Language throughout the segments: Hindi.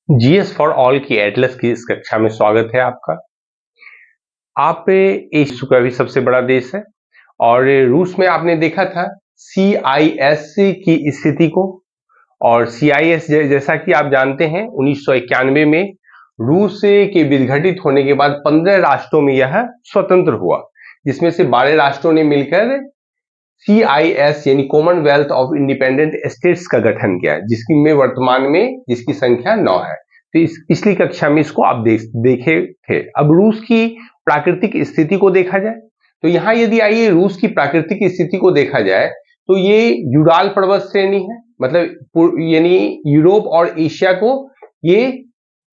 जीएस फॉर ऑल की एटलस की इस कक्षा में स्वागत है आपका। आप एशिया का भी सबसे बड़ा देश है और रूस में आपने देखा था सीआईएस की स्थिति को। और सीआईएस जैसा कि आप जानते हैं 1991 में रूस के विघटित होने के बाद 15 राष्ट्रों में यह स्वतंत्र हुआ, जिसमें से 12 राष्ट्रों ने मिलकर सीआईएस यानी कॉमनवेल्थ ऑफ इंडिपेंडेंट स्टेट्स का गठन किया, जिसकी में वर्तमान में जिसकी संख्या 9 है। तो इस पिछली कक्षा में इसको आप देखे थे। अब रूस की प्राकृतिक स्थिति को देखा जाए तो यहाँ यदि आइए रूस की प्राकृतिक स्थिति को देखा जाए तो ये यूराल पर्वत श्रेणी है, मतलब यानी यूरोप और एशिया को ये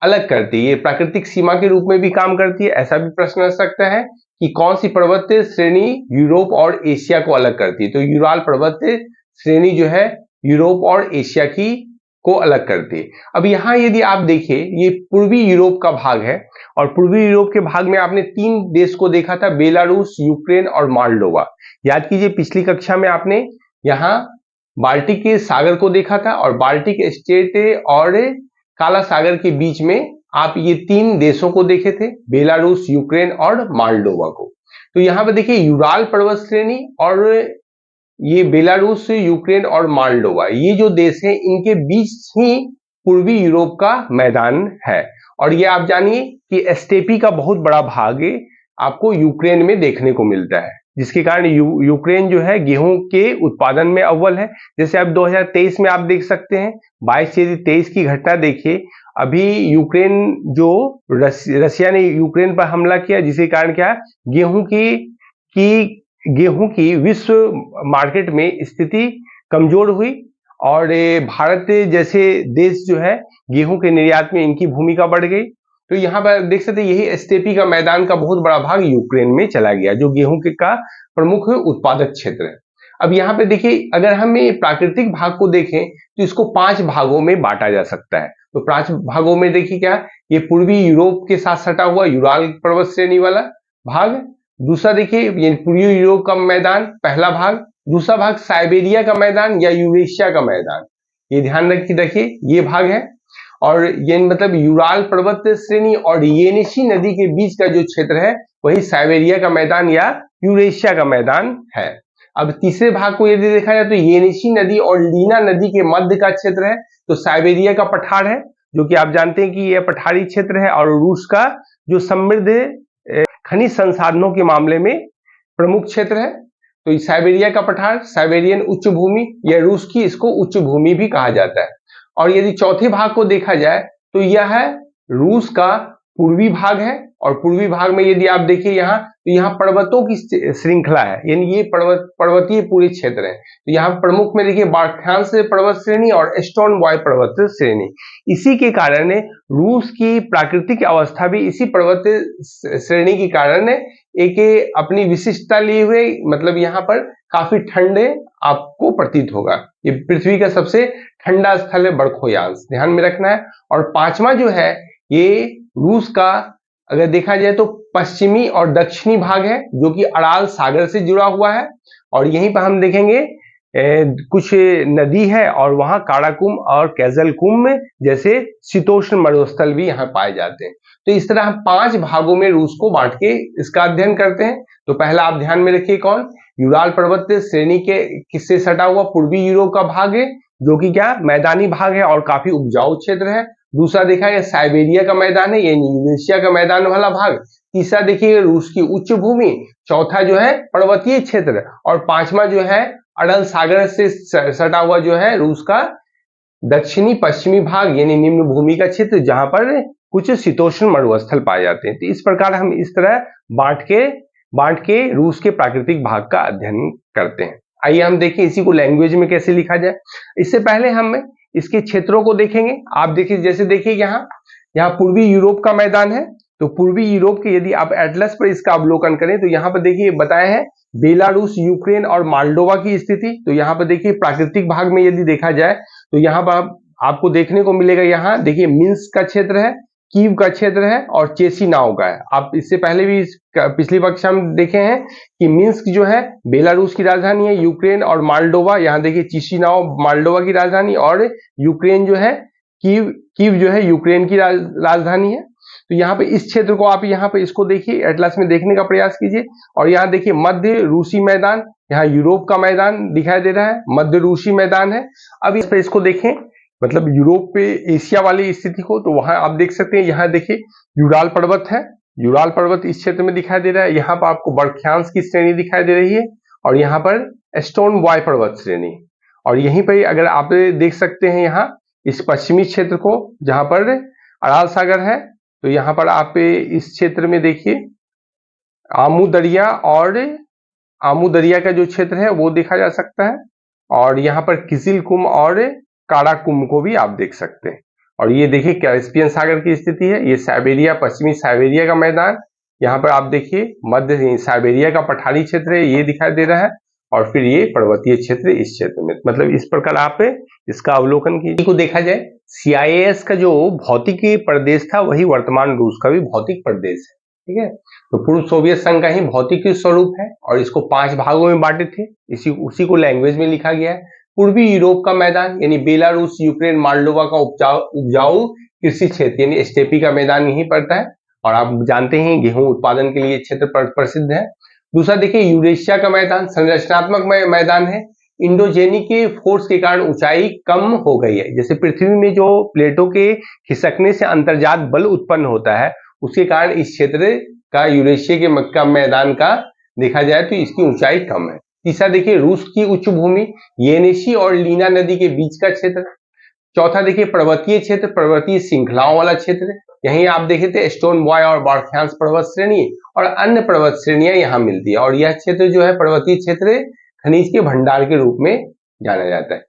अलग करती है, ये प्राकृतिक सीमा के रूप में भी काम करती है। ऐसा भी प्रश्न आ सकता है कि कौन सी पर्वतीय श्रेणी यूरोप और एशिया को अलग करती है। तो यूराल पर्वतीय श्रेणी जो है यूरोप और एशिया की को अलग करती है। अब यहाँ यदि आप देखिए ये पूर्वी यूरोप का भाग है और पूर्वी यूरोप के भाग में आपने 3 देश को देखा था, बेलारूस, यूक्रेन और मोल्डोवा। याद कीजिए पिछली कक्षा में आपने यहाँ बाल्टिक सागर को देखा था और बाल्टिक स्टेट और काला सागर के बीच में आप ये 3 देशों को देखे थे, बेलारूस, यूक्रेन और मोल्डोवा को। तो यहाँ पे देखिए यूराल पर्वत श्रेणी और ये बेलारूस, यूक्रेन और मोल्डोवा, ये जो देश हैं इनके बीच ही पूर्वी यूरोप का मैदान है। और ये आप जानिए कि स्टेपी का बहुत बड़ा भाग आपको यूक्रेन में देखने को मिलता है, जिसके कारण यूक्रेन जो है गेहूं के उत्पादन में अव्वल है। जैसे अब 2023 में आप देख सकते हैं 22/23 की घटना देखिए। अभी यूक्रेन जो रसिया ने यूक्रेन पर हमला किया, जिसके कारण क्या गेहूं की विश्व मार्केट में स्थिति कमजोर हुई और भारत जैसे देश जो है गेहूं के निर्यात में इनकी भूमिका बढ़ गई। तो यहाँ पर देख सकते हैं यही स्टेपी का मैदान का बहुत बड़ा भाग यूक्रेन में चला गया, जो गेहूं के का प्रमुख उत्पादक क्षेत्र है। अब यहाँ पे देखिए अगर हम ये प्राकृतिक भाग को देखें तो इसको 5 भागों में बांटा जा सकता है। तो 5 भागों में देखिए क्या, ये पूर्वी यूरोप के साथ सटा हुआ यूराल पर्वत श्रेणी वाला भाग। दूसरा देखिए ये पूर्वी यूरोप का मैदान, पहला भाग। दूसरा भाग साइबेरिया का मैदान या यूरेशिया का मैदान, ये ध्यान रखिए ये भाग है। और ये मतलब यूराल पर्वत श्रेणी और येनिशी नदी के बीच का जो क्षेत्र है वही साइबेरिया का मैदान या यूरेशिया का मैदान है। अब तीसरे भाग को यदि देखा जाए तो येनिशी नदी और लीना नदी के मध्य का क्षेत्र है, तो साइबेरिया का पठार है, जो कि आप जानते हैं कि यह पठारी क्षेत्र है और रूस का जो समृद्ध खनिज संसाधनों के मामले में प्रमुख क्षेत्र है। तो साइबेरिया का पठार, साइबेरियन उच्च भूमि या रूस की इसको उच्च भूमि भी कहा जाता है। और यदि चौथे भाग को देखा जाए तो यह है रूस का पूर्वी भाग है। और पूर्वी भाग में यदि आप देखिए यहाँ तो यहाँ पर्वतों की श्रृंखला है, यानी ये पर्वतीय पूरे क्षेत्र है। तो यहाँ प्रमुख में देखिए बारखांस पर्वत श्रेणी और स्टोन बॉय पर्वत श्रेणी। इसी के कारण रूस की प्राकृतिक अवस्था भी इसी पर्वत श्रेणी के कारण एक अपनी विशिष्टता लिए हुए, मतलब यहाँ पर काफी ठंडे आपको प्रतीत होगा। ये पृथ्वी का सबसे ठंडा स्थल है बरखोयांश, ध्यान में रखना है। और 5वां जो है ये रूस का अगर देखा जाए तो पश्चिमी और दक्षिणी भाग है, जो कि अराल सागर से जुड़ा हुआ है। और यहीं पर हम देखेंगे कुछ नदी है और वहां काराकुम और कैजलकुम जैसे शीतोष्ण मरुस्थल भी यहाँ पाए जाते हैं। तो इस तरह हम 5 भागों में रूस को बांट के इसका अध्ययन करते हैं। तो पहला आप ध्यान में रखिए कौन, यूराल पर्वत श्रेणी के किससे सटा हुआ पूर्वी यूरोप का भाग है, जो कि क्या मैदानी भाग है और काफी उपजाऊ क्षेत्र है। दूसरा देखा है साइबेरिया का मैदान है, यानी यूरेशिया का मैदान वाला भाग। तीसरा देखिए रूस की उच्च भूमि। चौथा जो है पर्वतीय क्षेत्र। और 5वां जो है अरल सागर से सटा हुआ जो है रूस का दक्षिणी पश्चिमी भाग, यानी निम्न भूमि का क्षेत्र, जहां पर कुछ शीतोष्ण मरुस्थल पाए जाते हैं। तो इस प्रकार हम इस तरह बांट के रूस के प्राकृतिक भाग का अध्ययन करते हैं। आइए हम देखें इसी को लैंग्वेज में कैसे लिखा जाए। इससे पहले हम इसके क्षेत्रों को देखेंगे। आप देखिए जैसे देखिए यहाँ पूर्वी यूरोप का मैदान है। तो पूर्वी यूरोप के यदि आप एटलस पर इसका अवलोकन करें तो यहाँ पर देखिए बताया है बेलारूस, यूक्रेन और मोल्डोवा की स्थिति। तो यहाँ पर देखिए प्राकृतिक भाग में यदि देखा जाए तो यहाँ पर आपको देखने को मिलेगा, यहाँ देखिए मिन्स्क का क्षेत्र है, कीव का क्षेत्र है और चेसिनाव का है। आप इससे पहले भी पिछली कक्षा में देखे हैं कि मिन्स्क जो है बेलारूस की राजधानी है, यूक्रेन और मोल्डोवा, यहाँ देखिए चिसिनाव मोल्डोवा की राजधानी, और यूक्रेन जो है कीव कीव जो है यूक्रेन की राजधानी है। तो यहाँ पे इस क्षेत्र को आप यहाँ पे इसको देखिए, एटलस में देखने का प्रयास कीजिए। और यहाँ देखिए मध्य रूसी मैदान, यहाँ यूरोप का मैदान दिखाई दे रहा है, मध्य रूसी मैदान है। अब इस पे इसको देखें, मतलब यूरोप पे एशिया वाली स्थिति को, तो वहां आप देख सकते हैं, यहाँ देखिए यूराल पर्वत है, यूराल पर्वत इस क्षेत्र में दिखाई दे रहा है। यहाँ पर आपको बर्ख्यांस की श्रेणी दिखाई दे रही है और यहाँ पर स्टोन बॉय पर्वत श्रेणी। और यहीं पर अगर आप देख सकते हैं यहाँ इस पश्चिमी क्षेत्र को, जहां पर अराल सागर है, तो यहाँ पर आप इस क्षेत्र में देखिए आमू दरिया, और आमू दरिया का जो क्षेत्र है वो देखा जा सकता है। और यहाँ पर किसिल कुम और काराकुम को भी आप देख सकते हैं। और ये देखिए कैस्पियन सागर की स्थिति है, ये साइबेरिया, पश्चिमी साइबेरिया का मैदान। यहाँ पर आप देखिए मध्य साइबेरिया का पठारी क्षेत्र है, ये दिखाई दे रहा है। और फिर ये पर्वतीय क्षेत्र इस क्षेत्र में, मतलब इस प्रकार आप इसका अवलोकन कीजिए। को देखा जाए CIS का जो भौतिक प्रदेश था वही वर्तमान रूस का भी भौतिक प्रदेश है, ठीक है। तो पूर्व सोवियत संघ का ही भौतिक स्वरूप है और इसको 5 भागों में बांटे थे, उसी को लैंग्वेज में लिखा गया है। पूर्वी यूरोप का मैदान यानी बेलारूस, यूक्रेन, मोल्डोवा का उपजाऊ कृषि क्षेत्र यानी स्टेपी का मैदान यहीं पड़ता है। और आप जानते हैं गेहूं उत्पादन के लिए क्षेत्र प्रसिद्ध है। दूसरा देखिए यूरेशिया का मैदान संरचनात्मक मैदान है। इंडोजेनिक के फोर्स के कारण ऊंचाई कम हो गई है, जैसे पृथ्वी में जो प्लेटों के खिसकने से अंतर्जात बल उत्पन्न होता है, उसके कारण इस क्षेत्र का यूरेशिया के मैदान का देखा जाए तो इसकी ऊंचाई कम है। तीसरा देखिए रूस की उच्च भूमि, येनिशी और लीना नदी के बीच का क्षेत्र। चौथा देखिए पर्वतीय क्षेत्र, पर्वतीय श्रृंखलाओं वाला क्षेत्र। यहीं आप देखे थे स्टोन बॉय और बर्ख्यांस पर्वत श्रेणी और अन्य पर्वत श्रेणियां यहाँ मिलती है। और यह क्षेत्र जो है पर्वतीय क्षेत्र खनिज के भंडार के रूप में जाना जाता है।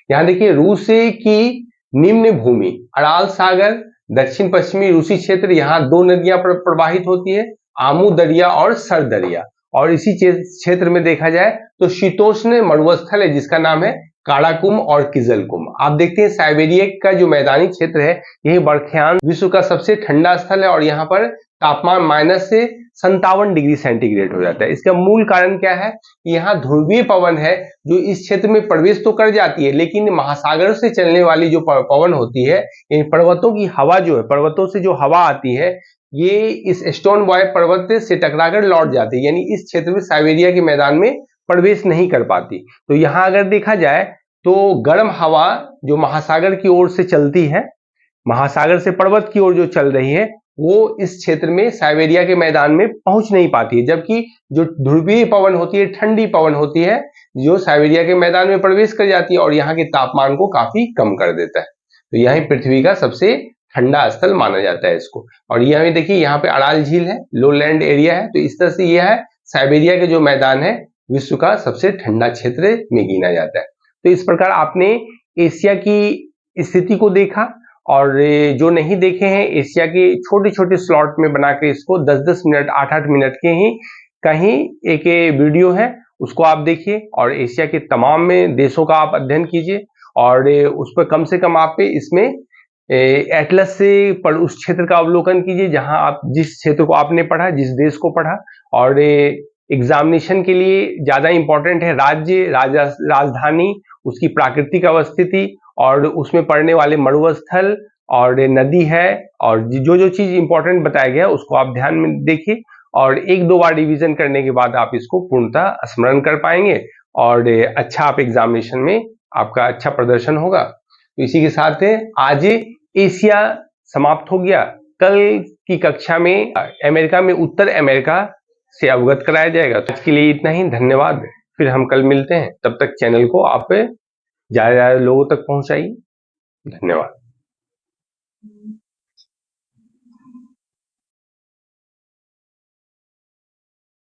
यहाँ देखिए रूस की निम्न भूमि, अराल सागर, दक्षिण पश्चिमी रूसी क्षेत्र, यहाँ 2 नदियां प्रवाहित होती है, आमू दरिया और सर दरिया। और इसी क्षेत्र में देखा जाए तो शीतोष्ण मरुस्थल है जिसका नाम है काराकुम और किजलकुम। आप देखते हैं साइबेरिया का जो मैदानी क्षेत्र है, यही बर्ख्यांस विश्व का सबसे ठंडा स्थल है और यहाँ पर तापमान माइनस से 57 डिग्री सेंटीग्रेड हो जाता है। इसका मूल कारण क्या है? यहाँ ध्रुवीय पवन है जो इस क्षेत्र में प्रवेश तो कर जाती है, लेकिन महासागर से चलने वाली जो पवन होती है, इन पर्वतों की हवा जो है, पर्वतों से जो हवा आती है, ये इस स्टोन बॉय पर्वत से टकराकर लौट जाती है, यानी इस क्षेत्र में साइबेरिया के मैदान में प्रवेश नहीं कर पाती। तो यहाँ अगर देखा जाए तो गर्म हवा जो महासागर की ओर से चलती है, महासागर से पर्वत की ओर जो चल रही है, वो इस क्षेत्र में साइबेरिया के मैदान में पहुंच नहीं पाती है, जबकि जो ध्रुवीय पवन होती है, ठंडी पवन होती है, जो साइबेरिया के मैदान में प्रवेश कर जाती है और यहाँ के तापमान को काफी कम कर देता है। तो यही पृथ्वी का सबसे ठंडा स्थल माना जाता है इसको। और यह देखिए यहाँ पे अराल झील है, लोलैंड एरिया है। तो इस तरह से यह है साइबेरिया के जो मैदान है विश्व का सबसे ठंडा क्षेत्र में गिना जाता है। तो इस प्रकार आपने एशिया की स्थिति को देखा, और जो नहीं देखे हैं एशिया के छोटे छोटे स्लॉट में बना के इसको 10-10 मिनट 8-8 मिनट के ही कहीं एक वीडियो है, उसको आप देखिए और एशिया के तमाम देशों का आप अध्ययन कीजिए और उस पर कम से कम आप इसमें एटलस से उस क्षेत्र का अवलोकन कीजिए जहां आप जिस क्षेत्र को आपने पढ़ा, जिस देश को पढ़ा। और एग्जामिनेशन के लिए ज्यादा इंपॉर्टेंट है राज्य, राजधानी, उसकी प्राकृतिक अवस्थिति और उसमें पड़ने वाले मरुस्थल और नदी है, और जो जो चीज इंपॉर्टेंट बताया गया उसको आप ध्यान में देखिए और 1-2 बार रिवीजन करने के बाद आप इसको पूर्णतः स्मरण कर पाएंगे और अच्छा आप एग्जामिनेशन में आपका अच्छा प्रदर्शन होगा। तो इसी के साथ आज एशिया समाप्त हो गया। कल की कक्षा में अमेरिका में उत्तर अमेरिका से अवगत कराया जाएगा। तो इसके लिए इतना ही, धन्यवाद। फिर हम कल मिलते हैं, तब तक चैनल को आप ज्यादा लोगों तक पहुंचाइए। धन्यवाद।